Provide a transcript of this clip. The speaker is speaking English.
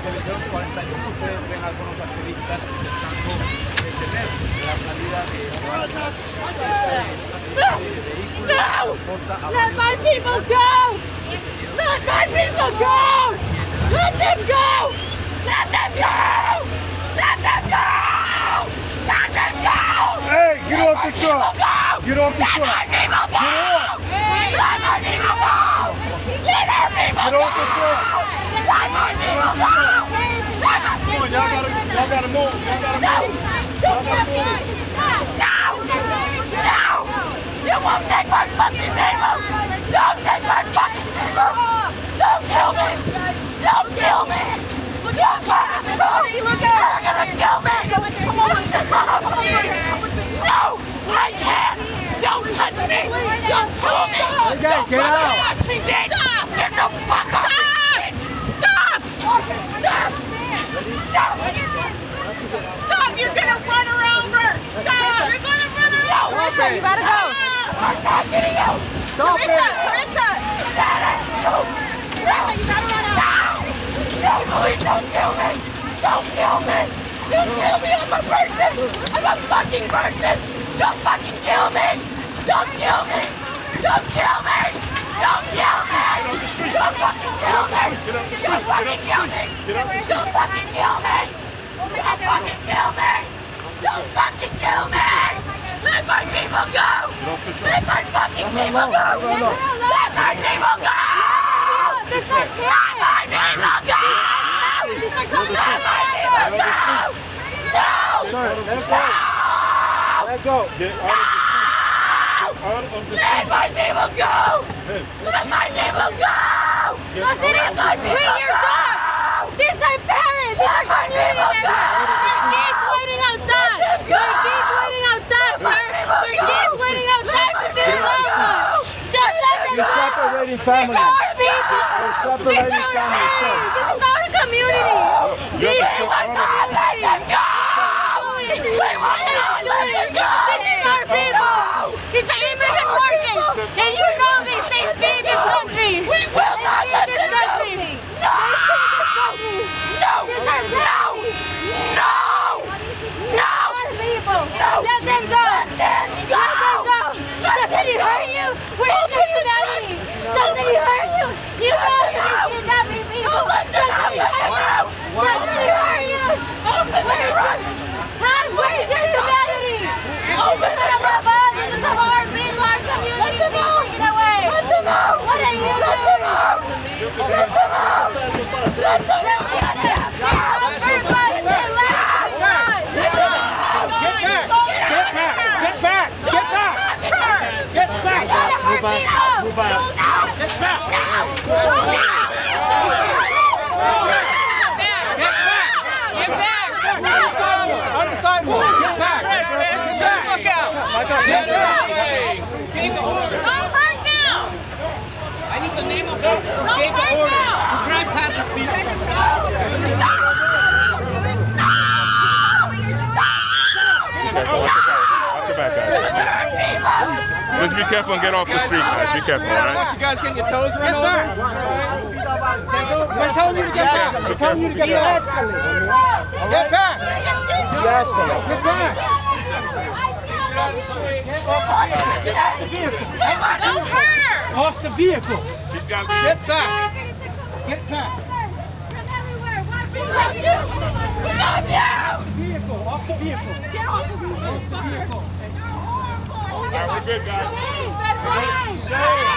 televisión 41 ustedes ven a algunos activistas tratando de detener la salida de vehículos que transporta a Let my people go! Let my people go! Let them go! Let them go! Let them go! Let them go! Hey, get off the truck! Get off the truck! Let my people go! Let my people go! Let our people Get off the truck! Let my people go! Let my Come on, y'all gotta move. Y'all gotta move. No! No! You won't take my fucking people! Don't take my fucking people! Don't kill me! Don't kill me! You're gonna kill me! No! I can't! Don't touch me! Don't kill me! Okay, get out! Touch me, bitch! Get the fuck off me, bitch! Stop! Stop! Stop! Stop! You're gonna run her over! Stop! You're gonna run her over! Carissa, you gotta go. I'm not getting out! Stop Carissa, it! Carissa, Carissa, you gotta run out. No, please don't kill me! Don't kill me! Don't kill me! I'm a person! I'm a fucking person! Don't fucking kill me! Don't kill me! Don't kill me! Don't kill me! Don't fucking kill me! Don't fucking kill me! Don't fucking kill me! Don't fucking kill me! Don't fucking kill me! Let my people go! Let my fucking people go! Let my people go! Let my people go! Let my people go! No! Sir, let go. Let go. Get out of the Let my people go! Let my people go! Let my people Bring your go! dog. These are parents. These are community members. There are kids waiting outside. There are kids waiting outside, sir. There are kids waiting outside to see their loved ones. Just let them You're go. separating These families. are our people. You're These separating are our families, sir. parents. This is our community. These are our Let them go! We want to let them go! This is our people. These are immigrant workers. And you know they feed this country. We will not let This them go! country. No! No! These are No! No! No! our people. No! Let them go. Let them go! Doesn't it hurt you? Where's your humanity? Doesn't it hurt you? You know you're kidnapping people. Doesn't it hurt you? Doesn't it hurt you? Where's your humanity? This is not about us. This is about our people, our community being taken away. Let them out! What are you Let doing? them out! Let them out! Let them out! Let them out! Everybody, they left. Get back! Get back! Get back! Get back! Move back. Move back. Get back! Get back! On the sidewalk! Get back! Get back! Look out! Get back! Gave the order. Don't hurt now! I need the name of them. Gave the order to drive past the people. Watch your back, guys. Just be careful and get off the street, guys. Be careful, all right? You guys getting your toes run over? We're telling you to get back. We're telling you to get back. Get back. De-escalate. Get back. Off the vehicle. Don't hurt her! Off the vehicle. She's got Get back. Get back. We love you! Vehicle. Off the vehicle. Get off of me, Off the vehicle. All right, we're good, guys. That's right!